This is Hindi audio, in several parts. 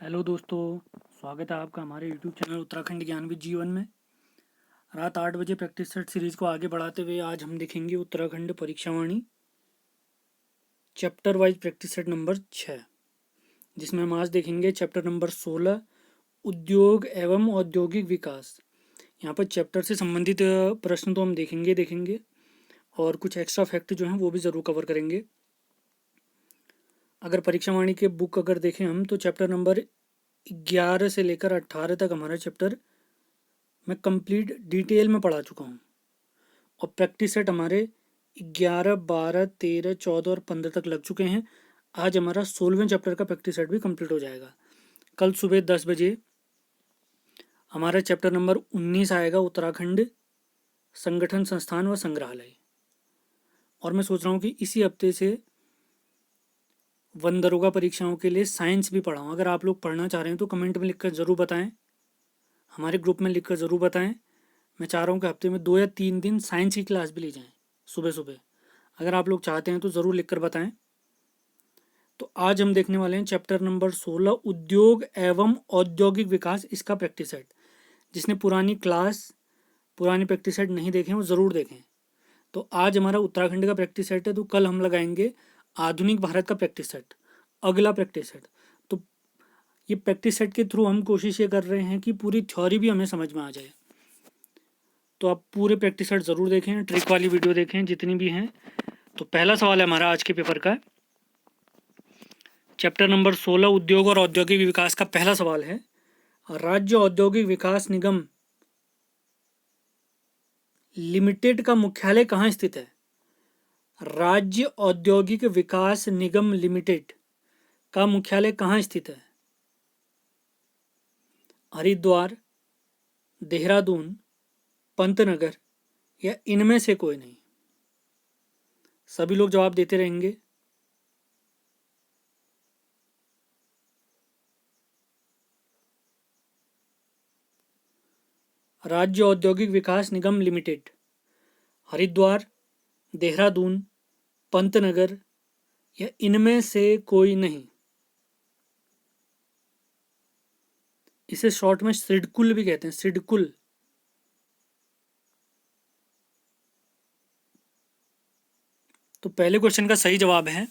हेलो दोस्तों, स्वागत है आपका हमारे यूट्यूब चैनल उत्तराखंड ज्ञान विद जीवन में। रात 8 बजे प्रैक्टिस सेट सीरीज को आगे बढ़ाते हुए आज हम देखेंगे Uttarakhand Parikshavani chapter wise practice set number 6, जिसमें हम आज देखेंगे चैप्टर नंबर 16 उद्योग एवं औद्योगिक विकास। यहाँ पर चैप्टर से संबंधित प्रश्न तो हम देखेंगे और कुछ एक्स्ट्रा फैक्ट जो हैं वो भी ज़रूर कवर करेंगे। अगर परीक्षावाणी के बुक अगर देखें हम तो चैप्टर नंबर 11 से लेकर 18 तक हमारा चैप्टर मैं कंप्लीट डिटेल में पढ़ा चुका हूँ और प्रैक्टिस सेट हमारे 11, 12, 13, 14 और 15 तक लग चुके हैं। आज हमारा 16वें चैप्टर का प्रैक्टिस सेट भी कंप्लीट हो जाएगा। कल सुबह 10 बजे हमारा चैप्टर नंबर 19 आएगा, उत्तराखंड संगठन संस्थान व संग्रहालय। और मैं सोच रहा हूँ कि इसी हफ्ते से वन दरोगा परीक्षाओं के लिए साइंस भी पढ़ाऊँ। अगर आप लोग पढ़ना चाह रहे हैं तो कमेंट में लिखकर ज़रूर बताएं, हमारे ग्रुप में लिखकर ज़रूर बताएं। मैं चाह रहा हूँ कि हफ्ते में 2 या 3 दिन साइंस की क्लास भी ली जाए सुबह सुबह। अगर आप लोग चाहते हैं तो ज़रूर लिखकर बताएं। तो आज हम देखने वाले हैं चैप्टर नंबर 16 उद्योग एवं औद्योगिक विकास, इसका प्रैक्टिस सेट। जिसने पुरानी प्रैक्टिस सेट नहीं देखे वो ज़रूर देखें। तो आज हमारा उत्तराखंड का प्रैक्टिस सेट है, तो कल हम लगाएंगे आधुनिक भारत का प्रैक्टिस सेट, अगला प्रैक्टिस सेट। तो ये प्रैक्टिस सेट के थ्रू हम कोशिश ये कर रहे हैं कि पूरी थ्योरी भी हमें समझ में आ जाए। तो आप पूरे प्रैक्टिस सेट ज़रूर देखें, ट्रिक वाली वीडियो देखें जितनी भी हैं। तो पहला सवाल है हमारा आज के पेपर का, चैप्टर नंबर 16 उद्योग और औद्योगिक विकास का पहला सवाल है, राज्य औद्योगिक विकास निगम लिमिटेड का मुख्यालय कहाँ स्थित है? राज्य औद्योगिक विकास निगम लिमिटेड का मुख्यालय कहाँ स्थित है? हरिद्वार, देहरादून, पंतनगर या इनमें से कोई नहीं? सभी लोग जवाब देते रहेंगे। राज्य औद्योगिक विकास निगम लिमिटेड, हरिद्वार, देहरादून, पंतनगर या इनमें से कोई नहीं? इसे शॉर्ट में सिडकुल भी कहते हैं, सिडकुल। तो पहले क्वेश्चन का सही जवाब है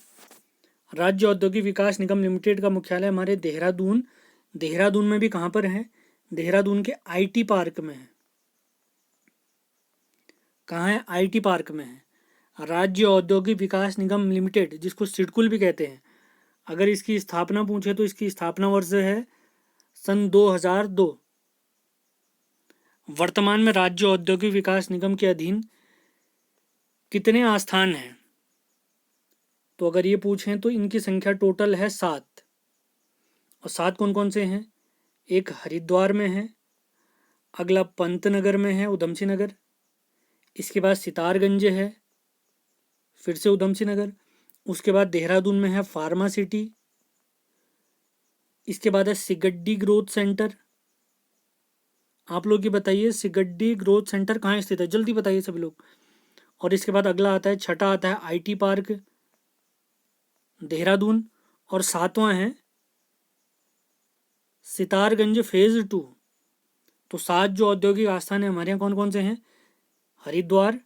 राज्य औद्योगिक विकास निगम लिमिटेड का मुख्यालय हमारे देहरादून में भी कहां पर है? देहरादून के आईटी पार्क में है। कहाँ है? आईटी पार्क में है। राज्य औद्योगिक विकास निगम लिमिटेड, जिसको सिडकुल भी कहते हैं, अगर इसकी स्थापना पूछे तो इसकी स्थापना वर्ष है सन 2002। वर्तमान में राज्य औद्योगिक विकास निगम के अधीन कितने आस्थान हैं? तो अगर ये पूछें तो इनकी संख्या टोटल है 7। और 7 कौन कौन से हैं? एक हरिद्वार में है, अगला पंतनगर में है, उधमसिंह नगर, इसके बाद सितारगंज है, फिर से उधमसिंह नगर, उसके बाद देहरादून में है फार्मा सिटी, इसके बाद है सिगड्डी ग्रोथ सेंटर। आप लोग ये बताइए सिगड्डी ग्रोथ सेंटर कहाँ स्थित है, जल्दी बताइए सभी लोग। और इसके बाद अगला आता है, छठा आता है आईटी पार्क देहरादून, और 7वां है सितारगंज फेज 2। तो 7 जो औद्योगिक आस्थान है हमारे यहाँ कौन कौन से हैं? हरिद्वार,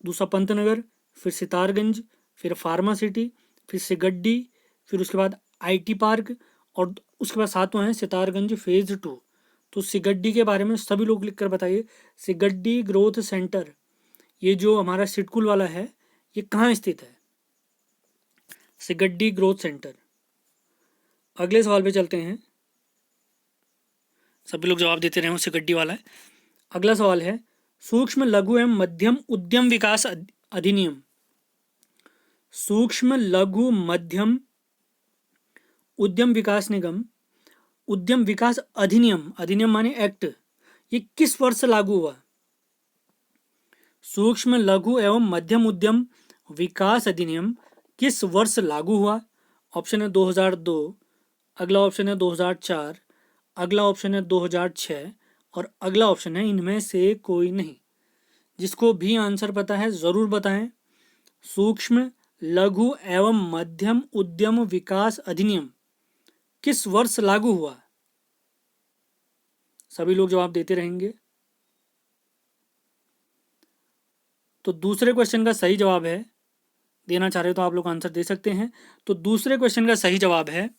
दूसरा पंतनगर, फिर सितारगंज, फिर फार्मा सिटी, फिर सिगड्डी, फिर उसके बाद आईटी पार्क, और उसके बाद 7वां है सितारगंज फेज 2। तो सिगड्डी के बारे में सभी लोग लिखकर बताइए, सिगड्डी ग्रोथ सेंटर, ये जो हमारा सिडकुल वाला है, ये कहाँ स्थित है? Sigaddi growth centre. अगले सवाल पे चलते हैं, सभी लोग जवाब देते रहे, सिगड्डी वाला है। अगला सवाल है, सूक्ष्म लघु एवं मध्यम उद्यम विकास अधिनियम, सूक्ष्म लघु मध्यम उद्यम विकास निगम उद्यम विकास अधिनियम, अधिनियम माने एक्ट, ये किस वर्ष से लागू हुआ? सूक्ष्म लघु एवं मध्यम उद्यम विकास अधिनियम किस वर्ष लागू हुआ? ऑप्शन है 2002, अगला ऑप्शन है 2004, अगला ऑप्शन है 2006 और अगला ऑप्शन है इनमें से कोई नहीं। जिसको भी आंसर पता है ज़रूर बताएं। सूक्ष्म लघु एवं मध्यम उद्यम विकास अधिनियम किस वर्ष लागू हुआ? सभी लोग जवाब देते रहेंगे। तो दूसरे क्वेश्चन का सही जवाब है, देना चाह रहे हो तो आप लोग आंसर दे सकते हैं। तो दूसरे क्वेश्चन का सही जवाब है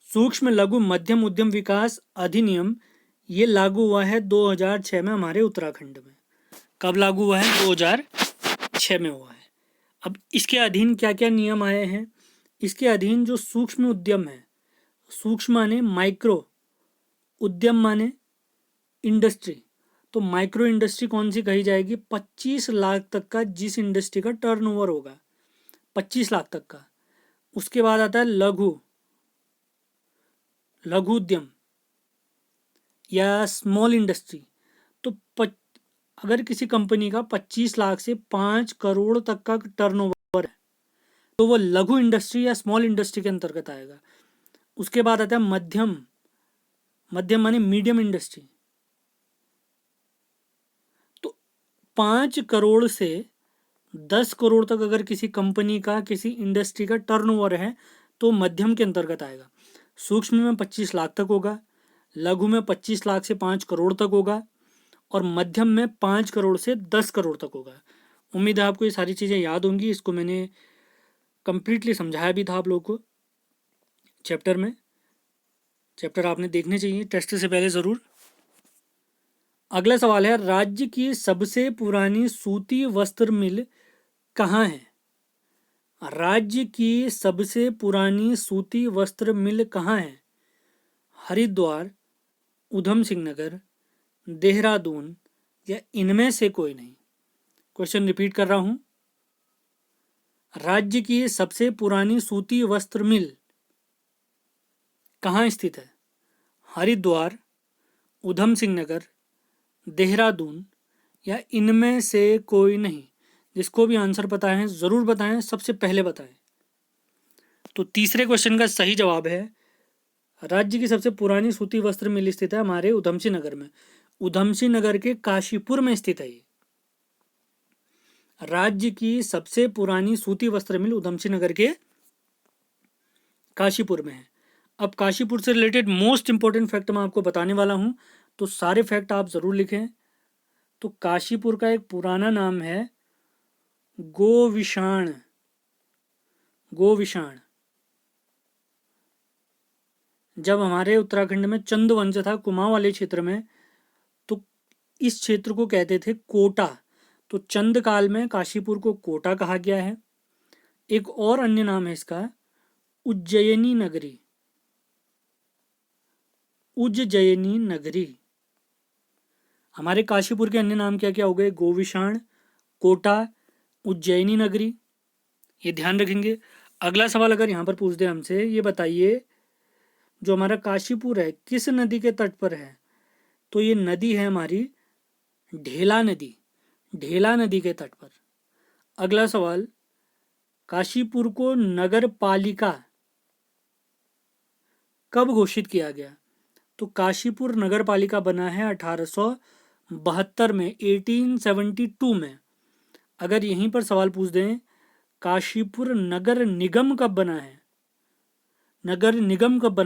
सूक्ष्म लघु मध्यम उद्यम विकास अधिनियम। ये लागू हुआ है 2006 में हमारे उत्तराखंड में। कब लागू हुआ है? 2006 में हुआ है। अब इसके अधीन क्या क्या नियम आए हैं? इसके अधीन जो सूक्ष्म उद्यम है, सूक्ष्म माने माइक्रो, उद्यम माने इंडस्ट्री। तो माइक्रो इंडस्ट्री कौन सी कही जाएगी? 25 लाख तक का, जिस इंडस्ट्री का टर्नओवर होगा 25 लाख तक का। उसके बाद आता है लघु उद्यम या स्मॉल इंडस्ट्री। तो अगर किसी कंपनी का 25 लाख से 5 करोड़ तक का टर्नओवर है तो वो लघु इंडस्ट्री या स्मॉल इंडस्ट्री के अंतर्गत आएगा। उसके बाद आता है मध्यम माने मीडियम इंडस्ट्री। तो 5 करोड़ से 10 करोड़ तक अगर किसी कंपनी का, किसी इंडस्ट्री का टर्नओवर है तो मध्यम के अंतर्गत आएगा। सूक्ष्म में 25 लाख तक होगा, लघु में 25 लाख से 5 करोड़ तक होगा, और मध्यम में 5 करोड़ से 10 करोड़ तक होगा। उम्मीद है आपको ये सारी चीज़ें याद होंगी। इसको मैंने कंप्लीटली समझाया भी था आप लोगों को चैप्टर में। चैप्टर आपने देखने चाहिए टेस्ट से पहले ज़रूर। अगला सवाल है, राज्य की सबसे पुरानी सूती वस्त्र मिल कहाँ है? राज्य की सबसे पुरानी सूती वस्त्र मिल कहाँ है? हरिद्वार, उधम सिंह नगर, देहरादून या इनमें से कोई नहीं। क्वेश्चन रिपीट कर रहा हूं। राज्य की सबसे पुरानी सूती वस्त्र मिल कहाँ स्थित है? हरिद्वार, उधम सिंह नगर, देहरादून या इनमें से कोई नहीं। जिसको भी आंसर पता है ज़रूर बताएं, सबसे पहले बताएं। तो तीसरे क्वेश्चन का सही जवाब है राज्य की सबसे पुरानी सूती वस्त्र मिल स्थित है हमारे उधमसिंह नगर में। उधमसिंह नगर के काशीपुर में स्थित है ये। राज्य की सबसे पुरानी सूती वस्त्र मिल उधमसिंह नगर के काशीपुर में है। अब काशीपुर से रिलेटेड मोस्ट इंपॉर्टेंट फैक्ट मैं आपको बताने वाला हूं, तो सारे फैक्ट आप जरूर लिखें। तो काशीपुर का एक पुराना नाम है गोविशाण। जब हमारे उत्तराखंड में चंद वंश था कुमाऊं वाले क्षेत्र में, तो इस क्षेत्र को कहते थे कोटा। तो चंद काल में काशीपुर को कोटा कहा गया है। एक और अन्य नाम है इसका उज्जयिनी नगरी। हमारे काशीपुर के अन्य नाम क्या क्या हो गए? गोविशाण, कोटा, उज्जयिनी नगरी। ये ध्यान रखेंगे। अगला सवाल अगर यहाँ पर पूछ दे हमसे, ये बताइए जो हमारा काशीपुर है किस नदी के तट पर है? तो ये नदी है हमारी ढेला नदी के तट पर। अगला सवाल, काशीपुर को नगर पालिका कब घोषित किया गया? तो काशीपुर नगर पालिका बना है 1872 में, 1872 में। अगर यहीं पर सवाल पूछ दें काशीपुर नगर निगम कब बना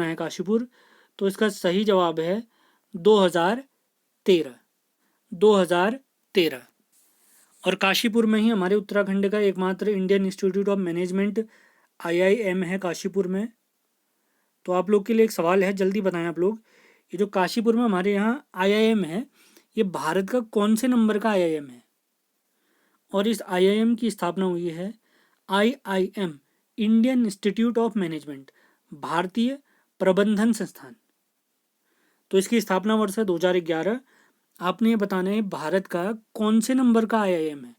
है, काशीपुर, तो इसका सही जवाब है 2013। और काशीपुर में ही हमारे उत्तराखंड का एकमात्र Indian institute of management IIM है काशीपुर में। तो आप लोग के लिए एक सवाल है, जल्दी बताएं आप लोग, ये जो काशीपुर में हमारे यहाँ IIM है, ये भारत का कौन से नंबर का IIM है? और इस IIM की स्थापना हुई है IIM, Indian institute of management, भारतीय प्रबंधन संस्थान। तो इसकी स्थापना वर्ष है 2011। आपने ये बताना है भारत का कौन से नंबर का IIM है,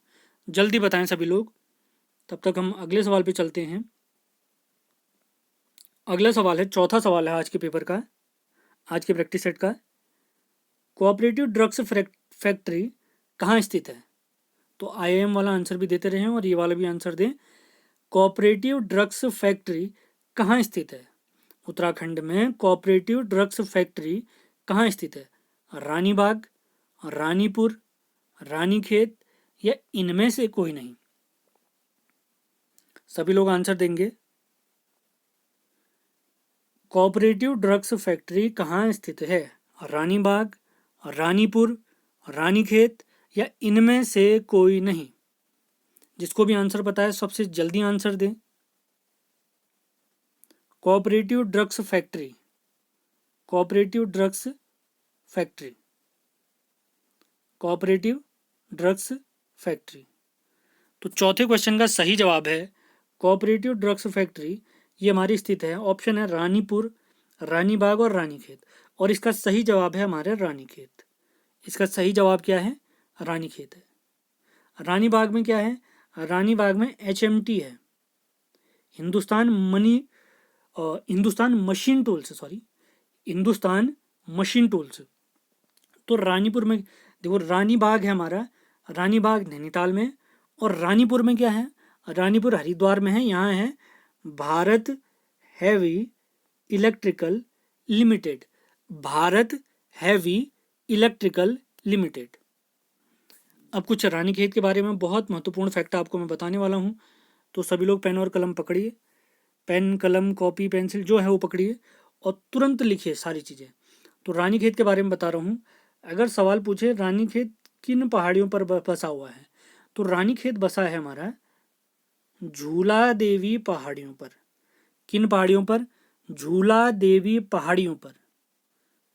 जल्दी बताएं सभी लोग। तब तक हम अगले सवाल पे चलते हैं। अगला सवाल है, चौथा सवाल है आज के पेपर का, आज के प्रैक्टिस सेट का। कोऑपरेटिव ड्रग्स फैक्ट्री कहाँ स्थित है? तो IIM वाला आंसर भी देते रहे और ये वाला भी आंसर दें। कोऑपरेटिव ड्रग्स फैक्ट्री कहाँ स्थित है? उत्तराखंड में कोऑपरेटिव ड्रग्स फैक्ट्री कहाँ स्थित है? रानीबाग, रानीपुर, रानीखेत या इनमें से कोई नहीं। सभी लोग आंसर देंगे। कोऑपरेटिव ड्रग्स फैक्ट्री कहाँ स्थित है? रानीबाग, रानीपुर, रानीखेत या इनमें से कोई नहीं? जिसको भी आंसर पता है सबसे जल्दी आंसर दें। Cooperative drugs factory, cooperative drugs factory, cooperative drugs factory. तो चौथे क्वेश्चन का सही जवाब है कोऑपरेटिव ड्रग्स फैक्ट्री। ये हमारी स्थित है, ऑप्शन है रानीपुर, रानीबाग और रानीखेत। और इसका सही जवाब है हमारे रानीखेत। इसका सही जवाब क्या है? रानीखेत है। रानीबाग में क्या है? रानीबाग में HMT है, Hindustan machine tools, sorry Hindustan machine tools. तो रानीपुर में देखो, रानीबाग है हमारा, रानीबाग नैनीताल में। और रानीपुर में क्या है? रानीपुर हरिद्वार में है। यहाँ है Bharat heavy electrical limited, Bharat heavy electrical limited. अब कुछ रानीखेत के बारे में बहुत महत्वपूर्ण फैक्ट आपको मैं बताने वाला हूँ। तो सभी लोग पेन और कलम पकड़िए, पेन कलम कॉपी पेंसिल जो है वो पकड़िए और तुरंत लिखिए सारी चीज़ें। तो रानीखेत के बारे में बता रहा हूँ। अगर सवाल पूछे रानीखेत किन पहाड़ियों पर बसा हुआ है, तो रानीखेत बसा है हमारा झूला देवी पहाड़ियों पर। किन पहाड़ियों पर? झूला देवी पहाड़ियों पर,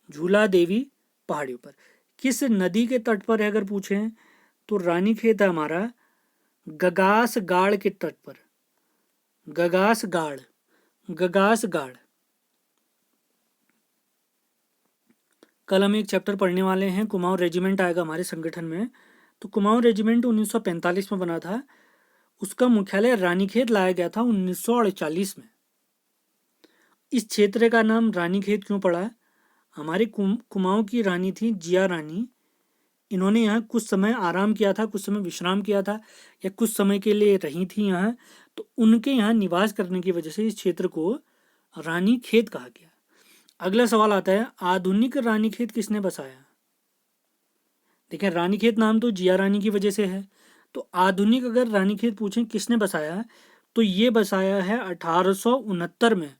झूला देवी पहाड़ियों पर। किस नदी के तट पर है अगर पूछें, तो रानीखेत है हमारा गगास गाड़ के तट पर, गगास गाड़, गगास गाड़। कल हम एक चैप्टर पढ़ने वाले हैं, कुमाऊं रेजिमेंट आएगा हमारे संगठन में। तो कुमाऊं रेजिमेंट 1945 में बना था, उसका मुख्यालय रानीखेत लाया गया था 1948 में। इस क्षेत्र का नाम रानीखेत क्यों पड़ा? हमारी कुमाऊं की रानी थी जिया रानी। इन्होंने यहाँ कुछ समय आराम किया था, कुछ समय विश्राम किया था, या कुछ समय के लिए रही थी यहाँ। तो उनके यहाँ निवास करने की वजह से इस क्षेत्र को रानीखेत कहा गया। अगला सवाल आता है, आधुनिक रानीखेत किसने बसाया? देखें, रानीखेत नाम तो जिया रानी की वजह से है। तो आधुनिक अगर रानीखेत पूछें किसने बसाया, तो ये बसाया है 1869 में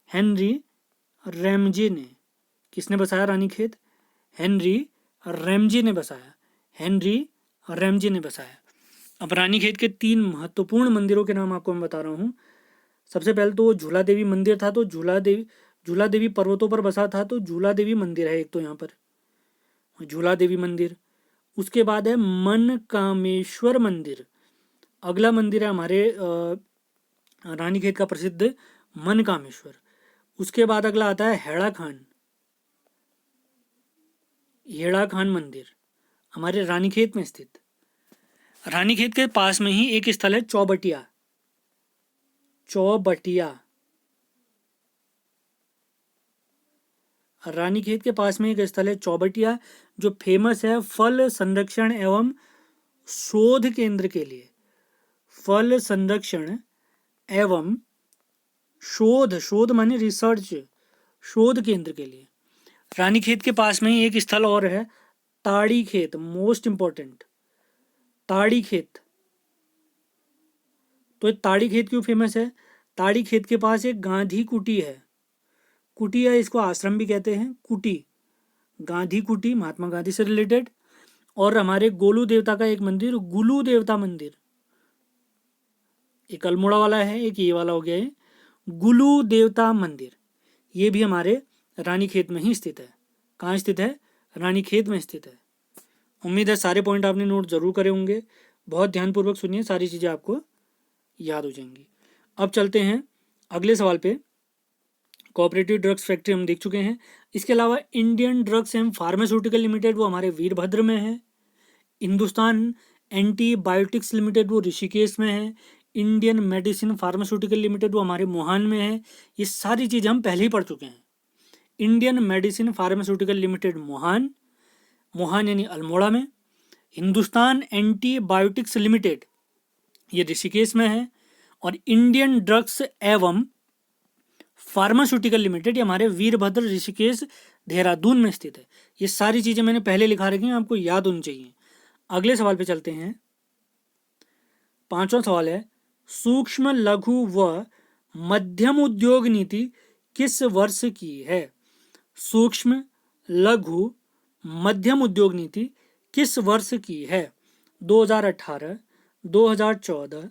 हेनरी रैमजे ने। किसने बसाया रानीखेत? हेनरी रैमजे ने बसाया, हेनरी रैमजे ने बसाया। अब रानीखेत के 3 महत्वपूर्ण मंदिरों के नाम आपको मैं बता रहा हूँ। सबसे पहले तो झूला देवी मंदिर था, तो झूला देवी पर्वतों पर बसा था, तो झूला देवी मंदिर है एक तो यहाँ पर, झूला देवी मंदिर। उसके बाद है मनकामेश्वर मंदिर। अगला मंदिर है हमारे रानीखेत का प्रसिद्ध मनकामेश्वर। उसके बाद अगला आता है हेड़ा खान, हेड़ा खान मंदिर, हमारे रानीखेत में स्थित। रानीखेत के पास में ही एक स्थल है चौबटिया, चौबटिया। रानीखेत के पास में एक स्थल है चौबटिया, जो फेमस है फल संरक्षण एवं शोध केंद्र के लिए, फल संरक्षण एवं शोध, शोध माने रिसर्च, शोध केंद्र के लिए। रानीखेत के पास में ही एक स्थल और है ताड़ी खेत, मोस्ट इंपॉर्टेंट, ताड़ी खेत। तो ताड़ी खेत क्यों फेमस है? ताड़ी खेत के पास एक गांधी कुटी है, कुटी है, इसको आश्रम भी कहते हैं, कुटी, गांधी कुटी, महात्मा गांधी से रिलेटेड। और हमारे गोलू देवता का एक मंदिर, गुलू देवता मंदिर, एक अल्मोड़ा वाला है, एक ये वाला हो गया है गुलू देवता मंदिर। ये भी हमारे रानीखेत में ही स्थित है। कहाँ स्थित है? रानीखेत में स्थित है। उम्मीद है सारे पॉइंट आपने नोट जरूर करे होंगे। बहुत ध्यानपूर्वक सुनिए, सारी चीज़ें आपको याद हो जाएंगी। अब चलते हैं अगले सवाल पे। कोऑपरेटिव ड्रग्स फैक्ट्री हम देख चुके हैं। इसके अलावा Indian drugs and pharmaceutical limited वो हमारे वीरभद्र में है। हिंदुस्तान एंटीबायोटिक्स लिमिटेड वो ऋषिकेश में है। इंडियन मेडिसिन फार्मास्यूटिकल लिमिटेड वो हमारे मोहान में है। ये सारी चीज़ें हम पहले ही पढ़ चुके हैं। Indian medicine pharmaceutical limited Mohan, Mohan यानी अल्मोड़ा में। हिंदुस्तान एंटीबायोटिक्स लिमिटेड ये ऋषिकेश में है। और इंडियन ड्रग्स एवं फार्मास्यूटिकल लिमिटेड ये हमारे वीरभद्र, ऋषिकेश, देहरादून में स्थित है। ये सारी चीज़ें मैंने पहले लिखा रखी हैं, आपको याद होनी चाहिए। अगले सवाल पे चलते हैं। 5वां सवाल है, सूक्ष्म लघु व मध्यम उद्योग नीति किस वर्ष की है? सूक्ष्म लघु मध्यम उद्योग नीति किस वर्ष की है? 2018, 2014,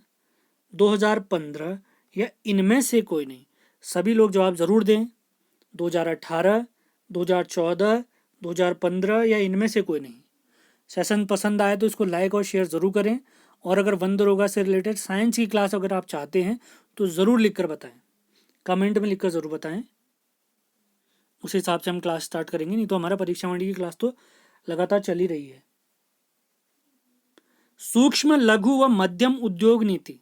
2015 या इनमें से कोई नहीं? सभी लोग जवाब जरूर दें। 2018, 2014, 2015 या इनमें से कोई नहीं? सेशन पसंद आए तो इसको लाइक और शेयर ज़रूर करें, और अगर वन दरोगा से रिलेटेड साइंस की क्लास अगर आप चाहते हैं तो ज़रूर लिखकर बताएं, कमेंट में लिखकर ज़रूर बताएं। उस हिसाब से हम क्लास स्टार्ट करेंगे, नहीं तो हमारा परीक्षा मंडी की क्लास तो लगातार चल ही रही है। सूक्ष्म लघु व मध्यम उद्योग नीति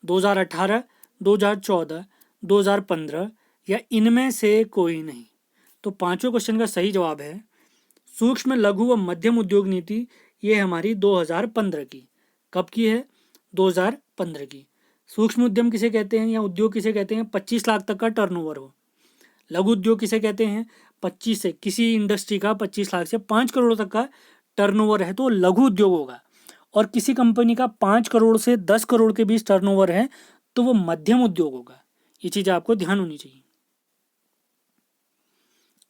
2018, 2014, 2015 या इनमें से कोई नहीं? तो पांचों क्वेश्चन का सही जवाब है सूक्ष्म लघु व मध्यम उद्योग नीति। ये हमारी 2015 की। कब की है? 2015 की। सूक्ष्म उद्यम किसे कहते हैं या उद्योग किसे कहते हैं? 25 लाख तक का टर्नओवर हो। लघु उद्योग किसे कहते हैं? 25 से, किसी इंडस्ट्री का 25 लाख से 5 करोड़ तक का टर्नओवर है तो लघु उद्योग होगा, और किसी कंपनी का 5 करोड़ से 10 करोड़ के बीच टर्नओवर है तो वो मध्यम उद्योग होगा। ये चीज़ आपको ध्यान होनी चाहिए।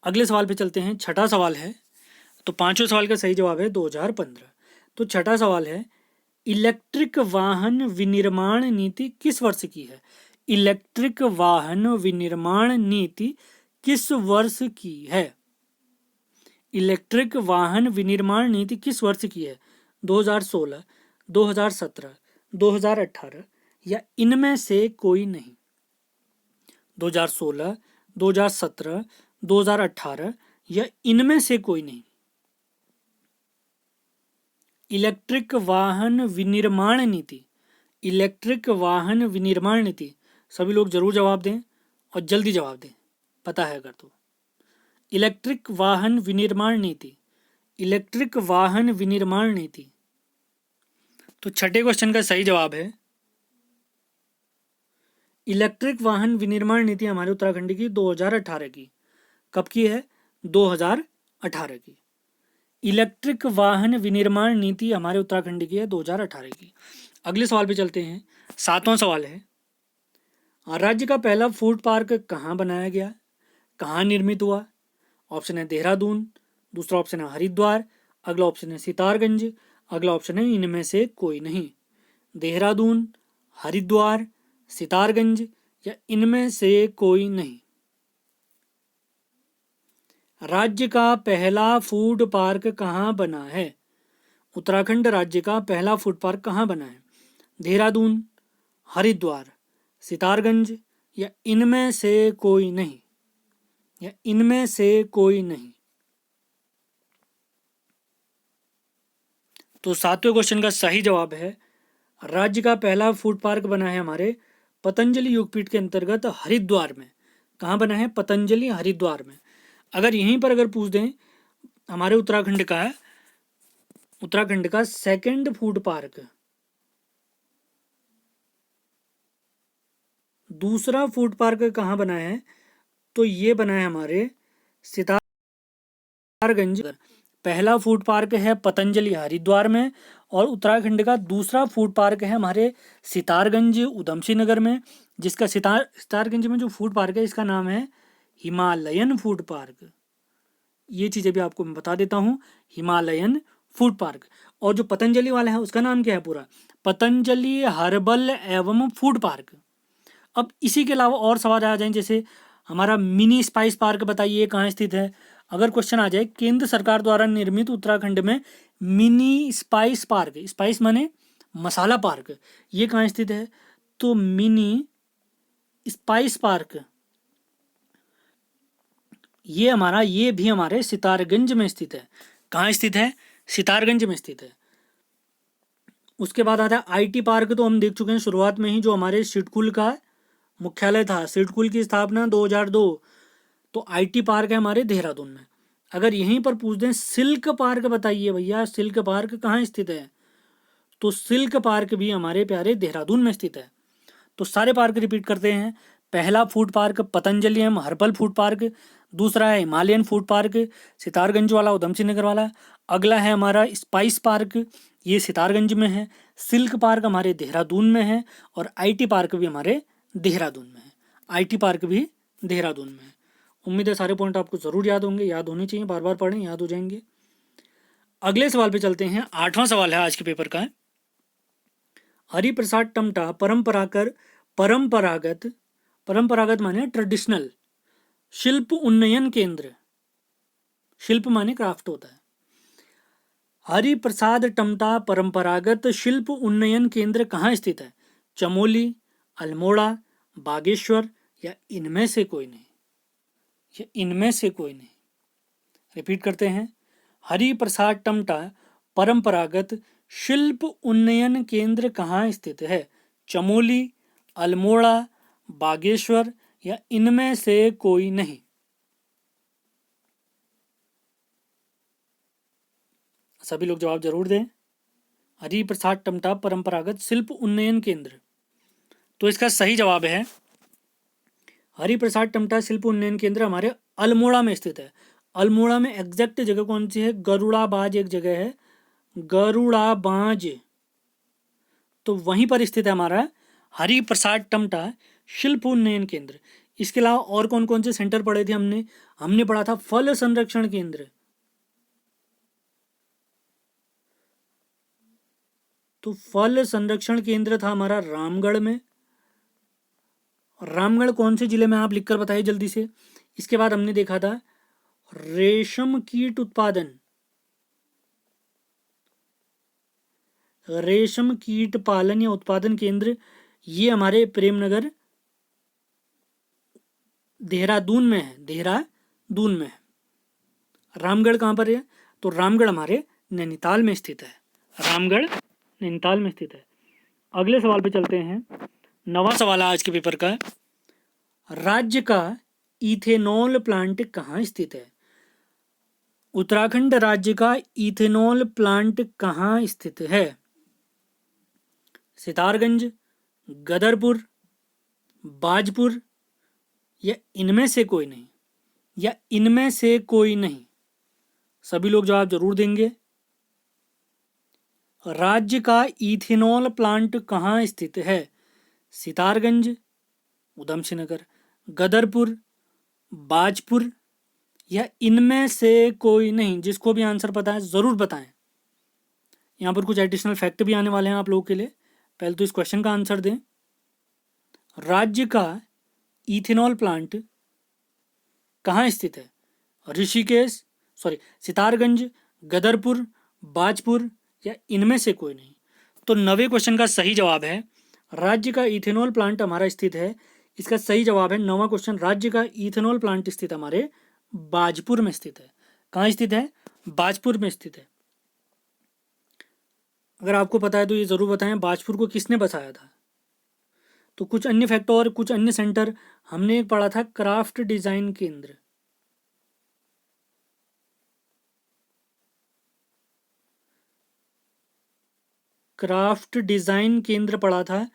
अगले सवाल पे चलते हैं। छठा सवाल है, तो पांचों सवाल का सही जवाब है 2015। तो छठा सवाल है, इलेक्ट्रिक वाहन विनिर्माण नीति किस वर्ष की है? इलेक्ट्रिक वाहन विनिर्माण नीति किस वर्ष की है? इलेक्ट्रिक वाहन विनिर्माण नीति किस वर्ष की है? 2016, 2017, 2018 या इनमें से कोई नहीं? 2016, 2017, 2018 या इनमें से कोई नहीं? इलेक्ट्रिक वाहन विनिर्माण नीति, इलेक्ट्रिक वाहन विनिर्माण नीति। सभी लोग जरूर जवाब दें और जल्दी जवाब दें, पता है अगर तो। इलेक्ट्रिक वाहन विनिर्माण नीति, इलेक्ट्रिक वाहन विनिर्माण नीति। तो छठे क्वेश्चन का सही जवाब है इलेक्ट्रिक वाहन विनिर्माण नीति हमारे उत्तराखंड की 2018 की। कब की है? 2018 की। इलेक्ट्रिक वाहन विनिर्माण नीति हमारे उत्तराखंड की है 2018 की। अगले सवाल पे चलते हैं। सातवां सवाल है, राज्य का पहला फूड पार्क कहाँ बनाया गया, कहाँ निर्मित हुआ? ऑप्शन है देहरादून, दूसरा ऑप्शन है हरिद्वार, अगला ऑप्शन है सितारगंज, अगला ऑप्शन है इनमें से कोई नहीं। देहरादून, हरिद्वार, सितारगंज या इनमें से कोई नहीं? राज्य का पहला फूड पार्क कहाँ बना है? उत्तराखंड राज्य का पहला फूड पार्क कहाँ बना है? देहरादून, हरिद्वार, सितारगंज या इनमें से कोई नहीं? या इनमें से कोई नहीं? तो सातवें क्वेश्चन का सही जवाब है राज्य का पहला फूड पार्क बना है हमारे पतंजलि योगपीठ के अंतर्गत हरिद्वार में। कहाँ बना है? पतंजलि हरिद्वार में। अगर यहीं पर अगर पूछ दें हमारे उत्तराखंड का सेकंड फूड पार्क, दूसरा फूड पार्क कहाँ बना है, तो ये बना है हमारे सितारगंज। पहला फूड पार्क है पतंजलि हरिद्वार में, और उत्तराखंड का दूसरा फूड पार्क है हमारे सितारगंज उधमसिंह नगर में, जिसका सितारगंज में जो फूड पार्क है इसका नाम है हिमालयन फूड पार्क। ये चीज़ें भी आपको मैं बता देता हूँ, हिमालयन फूड पार्क। और जो पतंजलि वाला है उसका नाम क्या है पूरा? पतंजलि हर्बल एवं फूड पार्क। अब इसी के अलावा और सवाल आ जाएं, जैसे हमारा मिनी स्पाइस पार्क बताइए कहाँ स्थित है। अगर क्वेश्चन आ जाए केंद्र सरकार द्वारा निर्मित उत्तराखंड में मिनी स्पाइस पार्क, स्पाइस माने मसाला पार्क, ये कहाँ स्थित है? तो मिनी स्पाइस पार्क ये भी हमारे सितारगंज में स्थित है। कहाँ स्थित है? सितारगंज में स्थित है। उसके बाद आता है आईटी पार्क, तो हम देख चुके हैं शुरुआत में ही, जो हमारे सिडकुल का मुख्यालय था। सिडकुल की स्थापना 2002। तो आईटी पार्क है हमारे देहरादून में। अगर यहीं पर पूछ दें सिल्क पार्क बताइए भैया, सिल्क पार्क कहाँ स्थित है, तो सिल्क पार्क भी हमारे प्यारे देहरादून में स्थित है। तो सारे पार्क रिपीट करते हैं। पहला food park Patanjali herbal food park, दूसरा है हिमालयन फूड पार्क सितारगंज वाला, उधमसिंह नगर वाला। अगला है हमारा स्पाइस पार्क, ये सितारगंज में है। सिल्क पार्क हमारे देहरादून में है, और आईटी पार्क भी हमारे देहरादून में है। आईटी पार्क भी देहरादून में है। उम्मीद है सारे पॉइंट आपको ज़रूर याद होंगे, याद होने चाहिए, बार बार पढ़ें, याद हो जाएंगे। अगले सवाल पे चलते हैं। 8वां सवाल है आज के पेपर का है। हरिप्रसाद टमटा परंपरागत परंपरागत माने ट्रेडिशनल शिल्प उन्नयन केंद्र, शिल्प माने क्राफ्ट होता है। हरिप्रसाद टमटा परंपरागत शिल्प उन्नयन केंद्र कहाँ स्थित है? चमोली, अल्मोड़ा, बागेश्वर या इनमें से कोई नहीं? या इनमें से कोई नहीं। रिपीट करते हैं। हरिप्रसाद टमटा परंपरागत शिल्प उन्नयन केंद्र कहाँ स्थित है? चमोली, अल्मोड़ा, बागेश्वर या इनमें से कोई नहीं? सभी लोग जवाब जरूर दें। हरिप्रसाद टमटा परंपरागत शिल्प उन्नयन केंद्र, तो इसका सही जवाब है हरिप्रसाद टमटा शिल्प उन्नयन केंद्र हमारे अल्मोड़ा में स्थित है। अल्मोड़ा में एग्जैक्ट जगह कौन सी है? गरुड़ाबाज एक जगह है, गरुड़ाबाज, तो वहीं पर स्थित है हमारा हरिप्रसाद टमटा शिल्प उन्नयन केंद्र। इसके अलावा और कौन कौन से सेंटर पढ़े थे हमने? हमने पढ़ा था फल संरक्षण केंद्र, तो फल संरक्षण केंद्र था हमारा रामगढ़ में। रामगढ़ कौन से जिले में, आप लिखकर बताइए जल्दी से। इसके बाद हमने देखा था रेशम कीट उत्पादन, रेशम कीट पालन या उत्पादन केंद्र, ये हमारे प्रेमनगर देहरादून में है, देहरादून में है। रामगढ़ कहाँ पर है? तो रामगढ़ हमारे नैनीताल में स्थित है, रामगढ़ नैनीताल में स्थित है। अगले सवाल पे चलते हैं। 9वां सवाल है आज के पेपर का। राज्य का इथेनॉल प्लांट कहाँ स्थित है? उत्तराखंड राज्य का इथेनॉल प्लांट कहाँ स्थित है? सितारगंज, गदरपुर, बाजपुर या इनमें से कोई नहीं? या इनमें से कोई नहीं? सभी लोग जवाब जरूर देंगे। राज्य का इथेनॉल प्लांट कहाँ स्थित है? सितारगंज, उधमसिंह नगर, गदरपुर, बाजपुर या इनमें से कोई नहीं? जिसको भी आंसर पता है ज़रूर बताएं। यहाँ पर कुछ एडिशनल फैक्ट भी आने वाले हैं आप लोगों के लिए। पहले तो इस क्वेश्चन का आंसर दें। राज्य का इथेनॉल प्लांट कहाँ स्थित है? ऋषिकेश, सितारगंज, गदरपुर, बाजपुर या इनमें से कोई नहीं? तो 9वें क्वेश्चन का सही जवाब है राज्य का इथेनॉल प्लांट हमारा स्थित है। इसका सही जवाब है 9वां क्वेश्चन, राज्य का इथेनॉल प्लांट स्थित हमारे बाजपुर में स्थित है। कहाँ स्थित है? बाजपुर में स्थित है। अगर आपको पता है तो ये ज़रूर बताएं, बाजपुर को किसने बसाया था? तो कुछ अन्य फैक्टर और कुछ अन्य सेंटर हमने एक पढ़ा था, क्राफ्ट डिजाइन केंद्र। क्राफ्ट डिजाइन केंद्र पढ़ा था,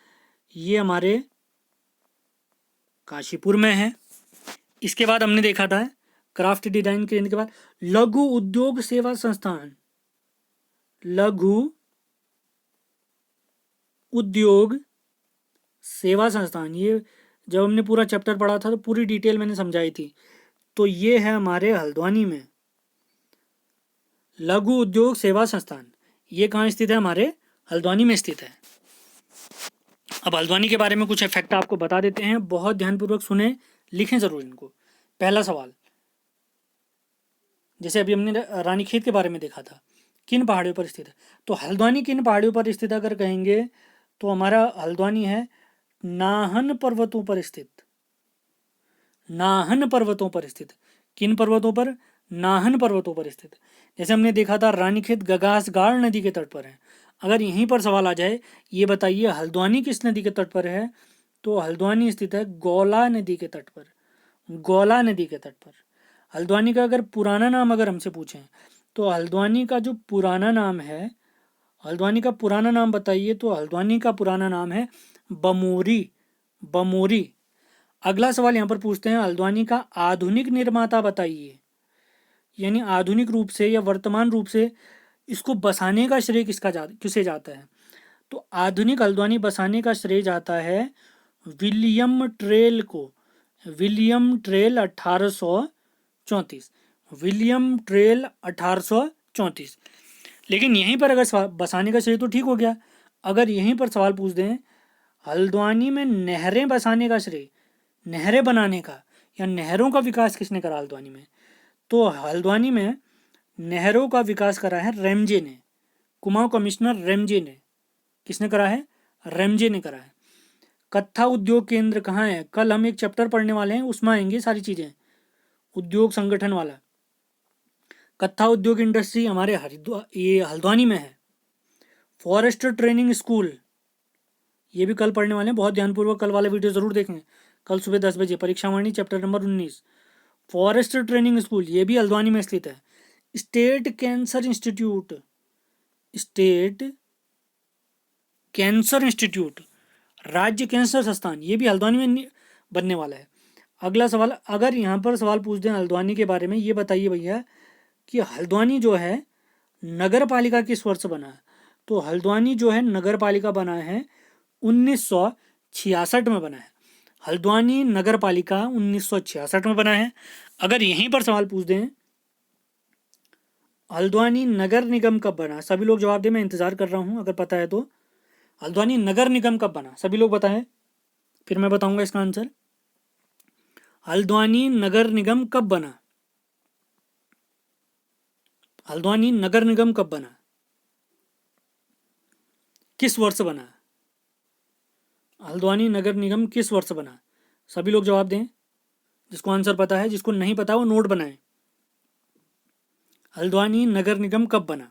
ये हमारे काशीपुर में है। इसके बाद हमने देखा था क्राफ्ट डिजाइन केंद्र के बाद लघु उद्योग सेवा संस्थान, लघु उद्योग सेवा संस्थान, ये जब हमने पूरा चैप्टर पढ़ा था तो पूरी डिटेल मैंने समझाई थी। तो ये है हमारे हल्द्वानी में लघु उद्योग सेवा संस्थान। ये कहाँ स्थित है? हमारे हल्द्वानी में स्थित है। अब हल्द्वानी के बारे में कुछ फैक्ट आपको बता देते हैं, बहुत ध्यानपूर्वक सुने, लिखें जरूर इनको। पहला सवाल, जैसे अभी हमने रानीखेत के बारे में देखा था, किन पहाड़ियों पर स्थित है? तो हल्द्वानी किन पहाड़ियों पर स्थित है अगर कहेंगे तो हमारा हल्द्वानी है नाहन पर्वतों पर स्थित, नाहन पर्वतों पर स्थित। किन पर्वतों पर? नाहन पर्वतों पर स्थित। जैसे हमने देखा था रानीखेत गगासगाड़ नदी के तट पर है। अगर यहीं पर सवाल आ जाए, ये बताइए हल्द्वानी किस नदी के तट पर है? तो हल्द्वानी स्थित है गौला नदी के तट पर, गौला नदी के तट पर। हल्द्वानी का अगर पुराना नाम अगर हमसे पूछें तो हल्द्वानी का जो पुराना नाम है, हल्द्वानी का पुराना नाम बताइए, तो हल्द्वानी का पुराना नाम है बमोरी, बमोरी। अगला सवाल यहाँ पर पूछते हैं हल्द्वानी का आधुनिक निर्माता बताइए, यानी आधुनिक रूप से या वर्तमान रूप से इसको बसाने का श्रेय किसे जाता है? तो आधुनिक हल्द्वानी बसाने का श्रेय जाता है विलियम ट्रेल को, विलियम ट्रेल 1834, विलियम ट्रेल 1834। लेकिन यहीं पर अगर बसाने का श्रेय तो ठीक हो गया, अगर यहीं पर सवाल पूछ दें हल्द्वानी में नहरें बसाने का श्रेय, नहरें बनाने का या नहरों का विकास किसने करा हल्द्वानी में, तो हल्द्वानी में नहरों का विकास करा है रेमजे ने, कुमाऊं कमिश्नर रेमजे ने। किसने करा है? रेमजे ने करा है। कत्था उद्योग केंद्र कहाँ है? कल हम एक चैप्टर पढ़ने वाले हैं, उसमें आएंगी सारी चीजें, उद्योग संगठन वाला। कत्था उद्योग इंडस्ट्री हमारे ये हल्द्वानी में है। फॉरेस्ट ट्रेनिंग स्कूल, ये भी कल पढ़ने वाले हैं, बहुत ध्यानपूर्वक कल वाला वीडियो जरूर देखें, कल सुबह 10 बजे Parikshavani chapter number 19। Forest training school ये भी हल्द्वानी में स्थित है। State cancer institute, state cancer institute, राज्य कैंसर संस्थान, ये भी हल्द्वानी में बनने वाला है। अगला सवाल, अगर यहाँ पर सवाल पूछ दें हल्द्वानी के बारे में, ये बताइए भैया कि हल्द्वानी जो है नगर पालिका किस वर्ष बना है? तो हल्द्वानी जो है नगर पालिका बना है 1966 में बना है। हल्द्वानी नगर पालिका 1966 में बना है। अगर यहीं पर सवाल पूछ दें हल्द्वानी नगर निगम कब बना, सभी लोग जवाब दें, मैं इंतजार कर रहा हूं, अगर पता है तो। हल्द्वानी नगर निगम कब बना, सभी लोग बताएं, फिर मैं बताऊंगा इसका आंसर। हल्द्वानी नगर निगम कब बना? हल्द्वानी नगर निगम कब बना, किस वर्ष बना? हल्द्वानी नगर निगम किस वर्ष बना? सभी लोग जवाब दें, जिसको आंसर पता है, जिसको नहीं पता वो नोट बनाए। हल्द्वानी नगर निगम कब बना?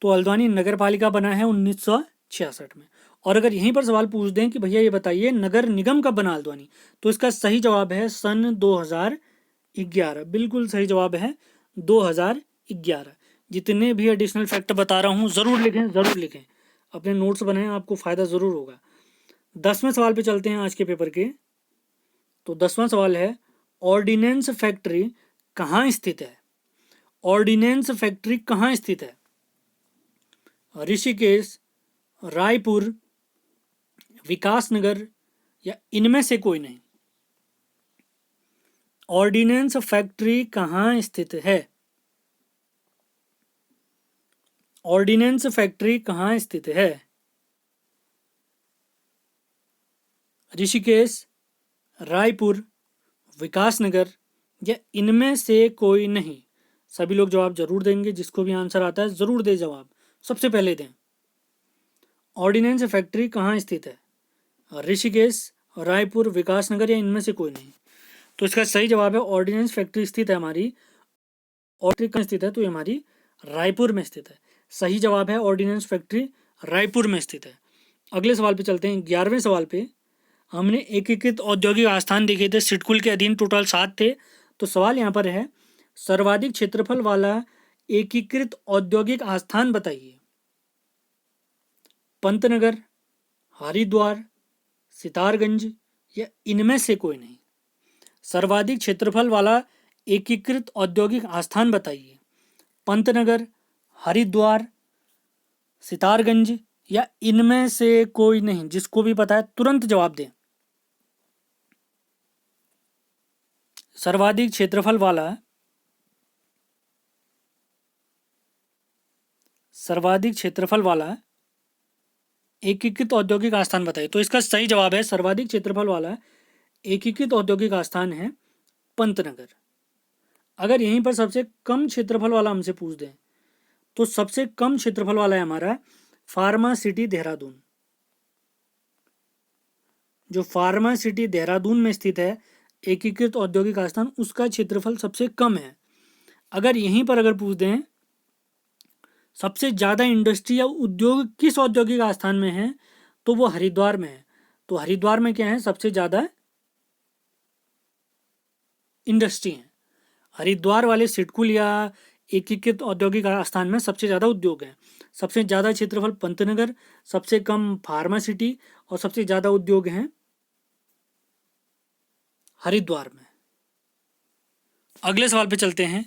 तो हल्द्वानी नगर पालिका बना है 1966 में। और अगर यहीं पर सवाल पूछ दें कि भैया ये बताइए नगर निगम कब बना हल्द्वानी, तो इसका सही जवाब है सन 2011। बिल्कुल सही जवाब है 2011। जितने भी एडिशनल फैक्ट बता रहा हूँ जरूर लिखें, जरूर लिखें, अपने नोट्स बनाएं, आपको फायदा जरूर होगा। 10वें सवाल पे चलते हैं आज के पेपर के। तो 10वां सवाल है ऑर्डिनेंस फैक्ट्री कहाँ स्थित है? ऑर्डिनेंस फैक्ट्री कहाँ स्थित है? ऋषिकेश, रायपुर, विकासनगर या इनमें से कोई नहीं। ऑर्डिनेंस फैक्ट्री कहाँ स्थित है? ऑर्डिनेंस फैक्ट्री कहाँ स्थित है? ऋषिकेश, रायपुर, विकासनगर या इनमें से कोई नहीं। सभी लोग जवाब जरूर देंगे, जिसको भी आंसर आता है जरूर दे जवाब, सबसे पहले दें। ऑर्डिनेंस फैक्ट्री कहाँ स्थित है? ऋषिकेश, रायपुर, विकासनगर या इनमें से कोई नहीं। तो इसका सही जवाब है ऑर्डिनेंस फैक्ट्री स्थित है हमारी, और कहाँ स्थित है? तो ये हमारी रायपुर में स्थित है। सही जवाब है ऑर्डिनेंस फैक्ट्री रायपुर में स्थित है। अगले सवाल पे चलते हैं। 11वें सवाल पे हमने एकीकृत औद्योगिक आस्थान देखे थे, सिडकुल के अधीन टोटल 7 थे। तो सवाल यहाँ पर है सर्वाधिक क्षेत्रफल वाला एकीकृत औद्योगिक आस्थान बताइए। पंतनगर, हरिद्वार, सितारगंज या इनमें से कोई नहीं। सर्वाधिक क्षेत्रफल वाला एकीकृत औद्योगिक आस्थान बताइए। पंतनगर, हरिद्वार, सितारगंज या इनमें से कोई नहीं। जिसको भी पता है तुरंत जवाब दें। सर्वाधिक क्षेत्रफल वाला, सर्वाधिक क्षेत्रफल वाला एकीकृत औद्योगिक आस्थान बताइए। तो इसका सही जवाब है सर्वाधिक क्षेत्रफल वाला एकीकृत औद्योगिक आस्थान है पंतनगर। अगर यहीं पर सबसे कम क्षेत्रफल वाला हमसे पूछ दें तो सबसे कम क्षेत्रफल वाला है हमारा फार्मा सिटी देहरादून। जो फार्मा सिटी देहरादून में स्थित है एकीकृत औद्योगिक आस्थान, उसका क्षेत्रफल सबसे कम है। अगर यहीं पर अगर पूछ दें सबसे ज़्यादा इंडस्ट्री या उद्योग किस औद्योगिक आस्थान में है, तो वो हरिद्वार में है। तो हरिद्वार में क्या है? सबसे ज़्यादा इंडस्ट्री है। हरिद्वार वाले सिडकुल या एकीकृत औद्योगिक आस्थान में सबसे ज़्यादा उद्योग है। सबसे ज़्यादा क्षेत्रफल पंतनगर, सबसे कम फार्मा सिटी और सबसे ज़्यादा उद्योग हैं हरिद्वार में। अगले सवाल पे चलते हैं।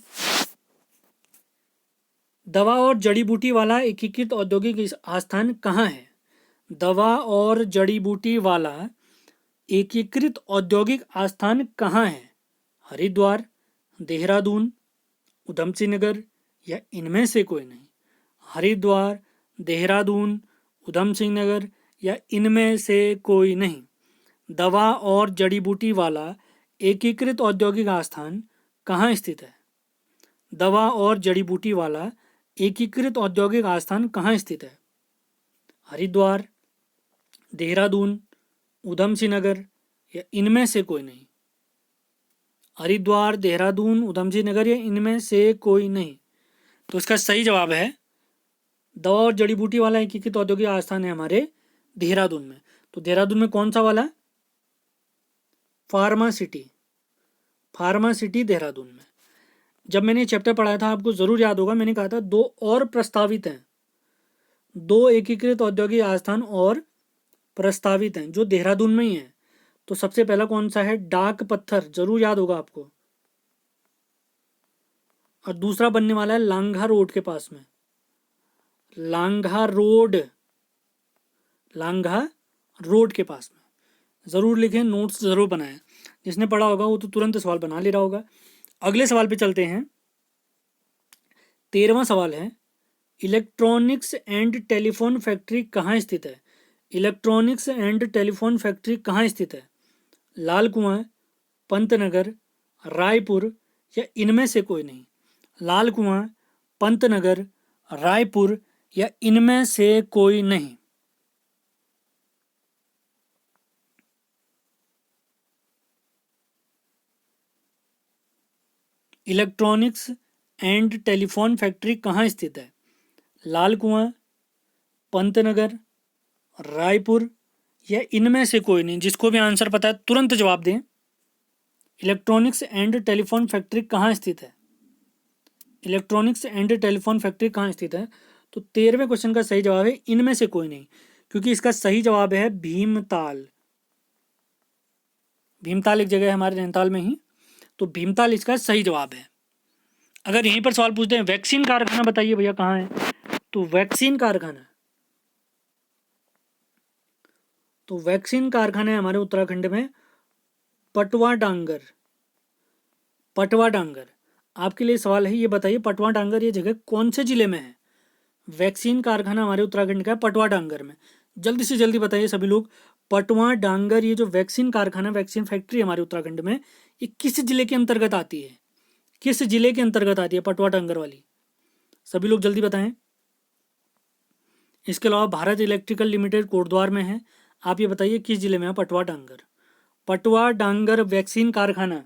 दवा और जड़ी बूटी वाला एकीकृत औद्योगिक आस्थान कहाँ है? दवा और जड़ी बूटी वाला एकीकृत औद्योगिक आस्थान कहाँ है? हरिद्वार, देहरादून, उधम सिंह नगर या इनमें से कोई नहीं? हरिद्वार, देहरादून, उधम सिंह नगर या इनमें से कोई नहीं? दवा और जड़ी बूटी वाला एकीकृत औद्योगिक आस्थान कहाँ स्थित है? दवा और जड़ी बूटी वाला एकीकृत औद्योगिक आस्थान कहाँ स्थित है? हरिद्वार, देहरादून, उधम सिंह नगर या इनमें से कोई नहीं? हरिद्वार, देहरादून, उधम सिंह नगर या इनमें से कोई नहीं? तो इसका सही जवाब है दवा और जड़ी बूटी वाला एकीकृत औद्योगिक आस्थान है हमारे देहरादून में। तो देहरादून में कौन सा वाला? Pharma city, pharma city Dehradun में। जब मैंने चैप्टर पढ़ाया था आपको जरूर याद होगा, मैंने कहा था दो और प्रस्तावित हैं, दो एकीकृत औद्योगिक आस्थान और प्रस्तावित हैं जो देहरादून में ही हैं। तो सबसे पहला कौन सा है? डाक पत्थर, जरूर याद होगा आपको। और दूसरा बनने वाला है लांघा रोड के पास में, लांघा रोड, लांघा रोड के पास में। जरूर लिखें, नोट्स जरूर बनाएं। जिसने पढ़ा होगा वो तो तुरंत सवाल बना ले रहा होगा। अगले सवाल पे चलते हैं। 13वां सवाल है, इलेक्ट्रॉनिक्स एंड टेलीफोन फैक्ट्री कहाँ स्थित है? इलेक्ट्रॉनिक्स एंड टेलीफोन फैक्ट्री कहाँ स्थित है? लाल कुआं, पंतनगर, रायपुर या इनमें से कोई नहीं? लाल कुआं, पंतनगर, रायपुर या इनमें से कोई नहीं? इलेक्ट्रॉनिक्स एंड टेलीफोन फैक्ट्री कहाँ स्थित है? लाल कुआं, पंतनगर, रायपुर या इनमें से कोई नहीं? जिसको भी आंसर पता है तुरंत जवाब दें। इलेक्ट्रॉनिक्स एंड टेलीफोन फैक्ट्री कहाँ स्थित है? इलेक्ट्रॉनिक्स एंड टेलीफोन फैक्ट्री कहाँ स्थित है? तो 13वें क्वेश्चन का सही जवाब है इनमें से कोई नहीं, क्योंकि इसका सही जवाब है भीमताल। भीमताल एक जगह है हमारे नैनीताल में ही, तो भीमताल इसका सही जवाब है। अगर यहीं पर सवाल पूछते हैं वैक्सीन कारखाना बताइए भैया कहाँ है, तो वैक्सीन कारखाना, तो वैक्सीन कारखाना है हमारे उत्तराखंड में पटवा डांगर। पटवा डांगर आपके लिए सवाल है, ये बताइए पटवा डांगर ये जगह कौन से जिले में है? वैक्सीन कारखाना हमारे उत्तराखंड का है पटवा डांगर में। जल्दी से जल्दी बताइए सभी लोग, पटवा डांगर ये जो वैक्सीन कारखाना, वैक्सीन फैक्ट्री हमारे उत्तराखंड में, ये किस जिले के अंतर्गत आती है? किस जिले के अंतर्गत आती है पटवा डांगर वाली? सभी लोग जल्दी बताएं। इसके अलावा भारत इलेक्ट्रिकल लिमिटेड कोटद्वार में है। आप ये बताइए किस जिले में है पटवा डांगर? पटवा डांगर वैक्सीन कारखाना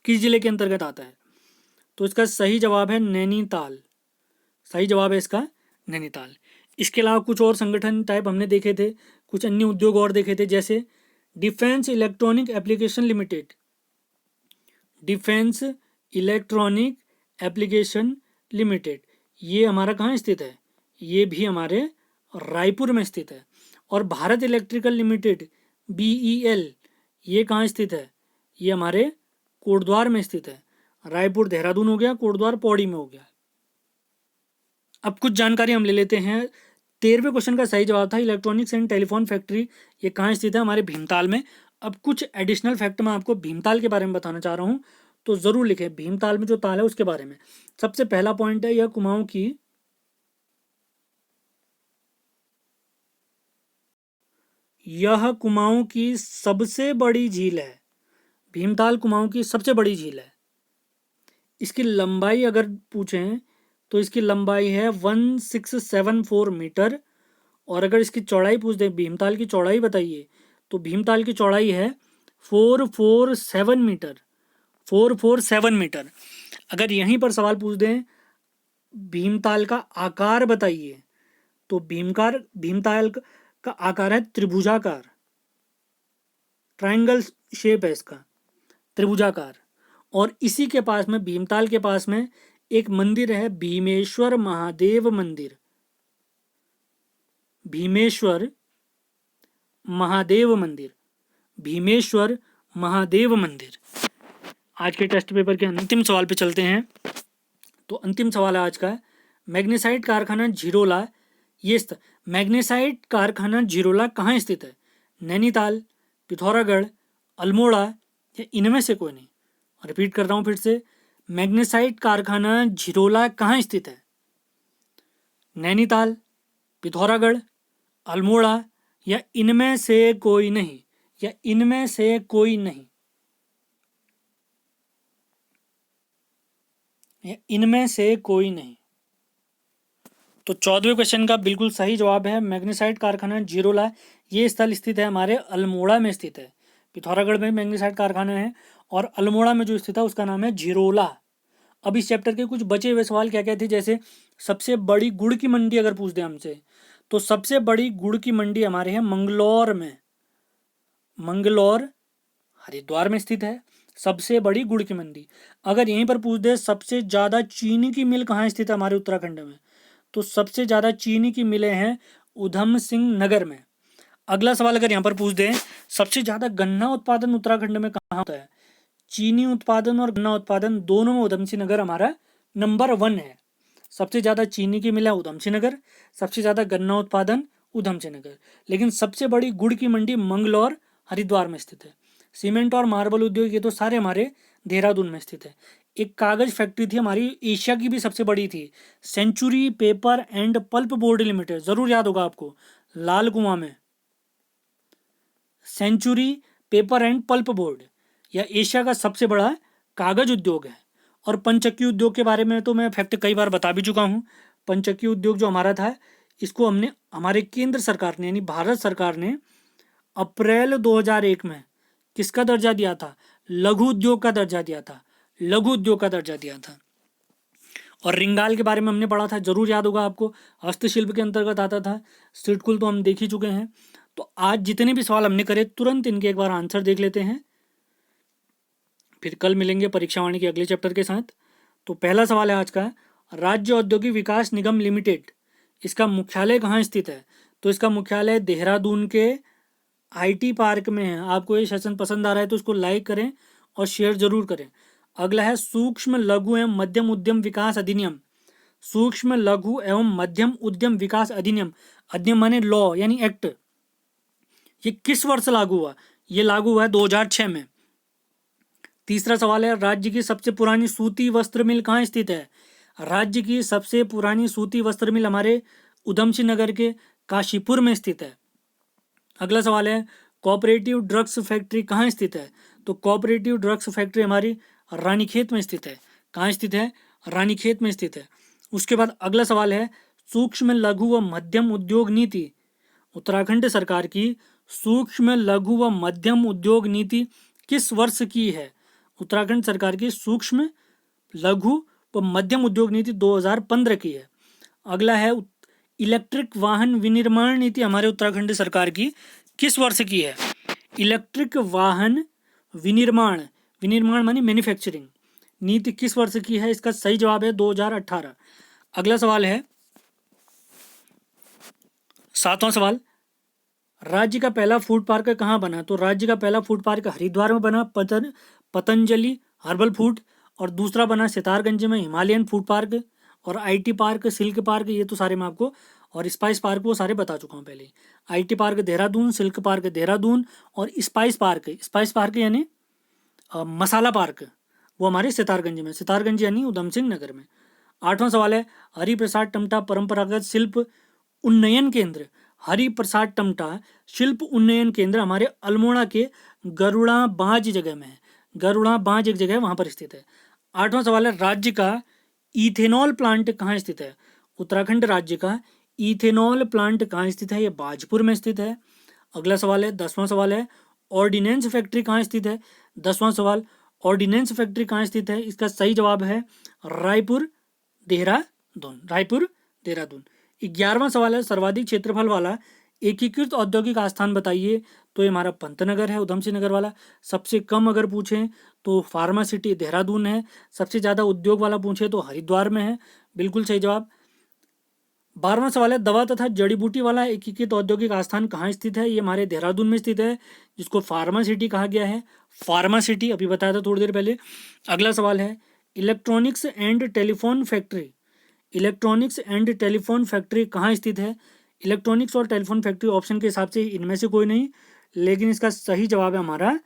किस जिले के अंतर्गत आता है? तो इसका सही जवाब है नैनीताल। सही जवाब है इसका नैनीताल। इसके अलावा कुछ और संगठन टाइप हमने देखे थे, कुछ अन्य उद्योग और देखे थे, जैसे defence electronic application limited. Defence electronic application limited ये हमारा कहाँ स्थित है? ये भी हमारे रायपुर में स्थित है। और भारत इलेक्ट्रिकल लिमिटेड BEL ये कहाँ स्थित है? ये हमारे कोटद्वार में स्थित है। रायपुर देहरादून हो गया, कोटद्वार पौड़ी में हो गया। अब कुछ जानकारी हम ले लेते हैं। 13वें क्वेश्चन का सही जवाब था इलेक्ट्रॉनिक्स एंड टेलीफोन फैक्ट्री ये कहाँ स्थित है? हमारे भीमताल में। अब कुछ एडिशनल फैक्ट मैं आपको भीमताल के बारे में बताना चाह रहा हूँ, तो जरूर लिखें भीमताल में जो ताल है उसके बारे में। सबसे पहला पॉइंट है, यह कुमाऊं की सबसे बड़ी झील है। भीमताल कुमाऊं की सबसे बड़ी झील है। इसकी लंबाई अगर पूछें तो इसकी लंबाई है 1674 मीटर। और अगर इसकी चौड़ाई पूछ दें, भीमताल की चौड़ाई बताइए, तो भीमताल की चौड़ाई है 447 मीटर। 447 मीटर। अगर यहीं पर सवाल पूछ दें भीमताल का आकार बताइए, तो भीमताल का आकार है त्रिभुजाकार, ट्रायंगल शेप है इसका, त्रिभुजाकार। और इसी के पास में, भीमताल के पास में एक मंदिर है, भीमेश्वर महादेव मंदिर। भीमेश्वर महादेव मंदिर, भीमेश्वर महादेव मंदिर। आज के टेस्ट पेपर के अंतिम सवाल पे चलते हैं। तो अंतिम सवाल है आज का, मैग्नेसाइट कारखाना झिरोला मैग्नेसाइट कारखाना झिरोला कहाँ स्थित है? नैनीताल, पिथौरागढ़, अल्मोड़ा या इनमें से कोई नहीं। रिपीट कर रहा हूँ फिर से, मैग्नेसाइट कारखाना झिरोला कहाँ स्थित है? नैनीताल, पिथौरागढ़, अल्मोड़ा या इनमें से कोई नहीं, या इनमें से कोई नहीं, या इनमें से कोई नहीं। तो 14वें क्वेश्चन का बिल्कुल सही जवाब है मैग्नेसाइट कारखाना झिरोला। ये स्थल स्थित है हमारे अल्मोड़ा में स्थित है। पिथौरागढ़ में मैग्नेसाइट कारखाना है और अल्मोड़ा में जो स्थित है उसका नाम है झिरोला। अब इस चैप्टर के कुछ बचे हुए सवाल क्या क्या थे, जैसे सबसे बड़ी गुड़ की मंडी अगर पूछ दे हमसे, तो सबसे बड़ी गुड़ की मंडी हमारे है मंगलौर में। मंगलौर हरिद्वार में स्थित है सबसे बड़ी गुड़ की मंडी। अगर यहीं पर पूछ दे सबसे ज्यादा चीनी की मिल कहाँ स्थित है हमारे उत्तराखंड में, तो सबसे ज्यादा चीनी की मिलें हैं उधम सिंह नगर में। अगला सवाल अगर यहाँ पर पूछ दे सबसे ज्यादा गन्ना उत्पादन उत्तराखंड में कहाँ होता है, चीनी उत्पादन और गन्ना उत्पादन दोनों में उधम सिंह नगर हमारा नंबर 1 है। सबसे ज्यादा चीनी की मिल है उधम सिंह नगर, सबसे ज्यादा गन्ना उत्पादन उधम सिंह नगर, लेकिन सबसे बड़ी गुड़ की मंडी मंगलौर हरिद्वार में स्थित है। सीमेंट और मार्बल उद्योग ये तो सारे हमारे देहरादून में स्थित है। एक कागज फैक्ट्री थी हमारी, एशिया की भी सबसे बड़ी थी, Century Paper and Pulp Board Limited, जरूर याद होगा आपको, लाल कुआं में। Century Paper and Pulp Board या एशिया का सबसे बड़ा कागज उद्योग है। और पंचक्की उद्योग के बारे में तो मैं फैक्ट कई बार बता भी चुका हूँ। पंचक्की उद्योग जो हमारा था, इसको हमने हमारे केंद्र सरकार ने यानी भारत सरकार ने अप्रैल 2001 में किसका दर्जा दिया था, लघु उद्योग का दर्जा दिया था, लघु उद्योग का दर्जा दिया था। और रिंगाल के बारे में हमने पढ़ा था, जरूर याद होगा आपको, हस्तशिल्प के अंतर्गत आता था। सिटकुल तो हम देख ही चुके हैं। तो आज जितने भी सवाल हमने करे तुरंत इनके एक बार आंसर देख लेते हैं, फिर कल मिलेंगे परीक्षावाणी के अगले चैप्टर के साथ। तो पहला सवाल है आज का, राज्य औद्योगिक विकास निगम लिमिटेड, इसका मुख्यालय कहाँ स्थित है? तो इसका मुख्यालय देहरादून के आईटी पार्क में है। आपको ये सेशन पसंद आ रहा है तो इसको लाइक करें और शेयर जरूर करें। अगला है सूक्ष्म लघु एवं मध्यम उद्यम विकास अधिनियम। सूक्ष्म लघु एवं मध्यम उद्यम विकास अधिनियम, अधिनियम माने लॉ यानी एक्ट, ये किस वर्ष लागू हुआ? ये लागू हुआ है 2006 में। तीसरा सवाल है, राज्य की सबसे पुरानी सूती वस्त्र मिल कहाँ स्थित है? राज्य की सबसे पुरानी सूती वस्त्र मिल हमारे उधम सिंह नगर के काशीपुर में स्थित है। अगला सवाल है, कोऑपरेटिव ड्रग्स फैक्ट्री कहाँ स्थित है? तो कोऑपरेटिव ड्रग्स फैक्ट्री हमारी रानीखेत में स्थित है। कहाँ स्थित है? रानीखेत में स्थित है। उसके बाद अगला सवाल है, सूक्ष्म लघु व मध्यम उद्योग नीति, उत्तराखंड सरकार की सूक्ष्म लघु व मध्यम उद्योग नीति किस वर्ष की है? उत्तराखंड सरकार की सूक्ष्म लघु व मध्यम उद्योग नीति 2015 की है। अगला है, इलेक्ट्रिक वाहन विनिर्माण नीति हमारे उत्तराखंड सरकार की किस वर्ष की है? इलेक्ट्रिक वाहन विनिर्माण, विनिर्माण मानी मैन्युफैक्चरिंग, नीति किस वर्ष की है? इसका सही जवाब है 2018। अगला सवाल है, 7वां सवाल, राज्य का पहला फूड पार्क कहाँ बना? तो राज्य का पहला फूड पार्क हरिद्वार में बना, पतंजलि हर्बल फूड, और दूसरा बना सितारगंज में हिमालयन फूड पार्क, और आईटी पार्क, सिल्क पार्क, ये तो सारे मैं आपको, और स्पाइस पार्क वो सारे बता चुका हूँ पहले। IT park Dehradun, silk park Dehradun, और स्पाइस पार्क यानी मसाला पार्क वो हमारे सितारगंज में, सितारगंज यानी उधम सिंह नगर में। 8वां सवाल है, हरिप्रसाद टमटा परंपरागत शिल्प उन्नयन केंद्र, हरिप्रसाद टमटा शिल्प उन्नयन केंद्र हमारे अल्मोड़ा के गरुड़ा बांज जगह में है। गरुड़ा बांज एक जगह है, वहां पर स्थित है। 8वां सवाल है, राज्य का इथेनॉल प्लांट कहाँ स्थित है? उत्तराखंड राज्य का इथेनॉल प्लांट कहाँ स्थित है? ये बाजपुर में स्थित है। अगला सवाल है, 10वां सवाल है, ऑर्डिनेंस फैक्ट्री कहाँ स्थित है? 10वां सवाल, ऑर्डिनेंस फैक्ट्री कहाँ स्थित है? इसका सही जवाब है रायपुर देहरादून, रायपुर देहरादून। 11वां सवाल है, सर्वाधिक क्षेत्रफल वाला एकीकृत औद्योगिक आस्थान बताइए। तो ये हमारा पंतनगर है, उधम सिंह नगर वाला। सबसे कम अगर पूछें तो फार्मा सिटी देहरादून है। सबसे ज़्यादा उद्योग वाला पूछे तो हरिद्वार में है, बिल्कुल सही जवाब। 12वां सवाल है, दवा तथा जड़ी बूटी वाला एकीकृत औद्योगिक आस्थान कहाँ स्थित है? ये हमारे देहरादून में स्थित है, जिसको फार्मा सिटी कहा गया है। फार्मा सिटी अभी बताया था थोड़ी देर पहले। अगला सवाल है, electronics and telephone factory, electronics and telephone factory कहाँ स्थित है? इलेक्ट्रॉनिक्स और टेलीफोन फैक्ट्री ऑप्शन के हिसाब से इनमें से कोई नहीं, लेकिन इसका सही जवाब है हमारा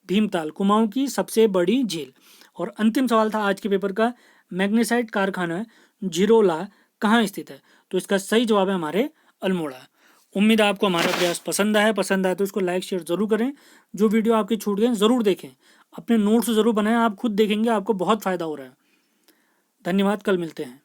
भीमताल, कुमाऊं की सबसे बड़ी झील। और अंतिम सवाल था आज के पेपर का, मैग्नेसाइट कारखाना झिरोला कहाँ स्थित है? तो इसका सही जवाब है हमारे अल्मोड़ा। उम्मीद है आपको हमारा प्रयास पसंद आया तो इसको लाइक शेयर जरूर करें। जो वीडियो आपकी छूट गए ज़रूर देखें, अपने नोट्स ज़रूर बनाएं, आप खुद देखेंगे आपको बहुत फ़ायदा हो रहा है। धन्यवाद, कल मिलते हैं।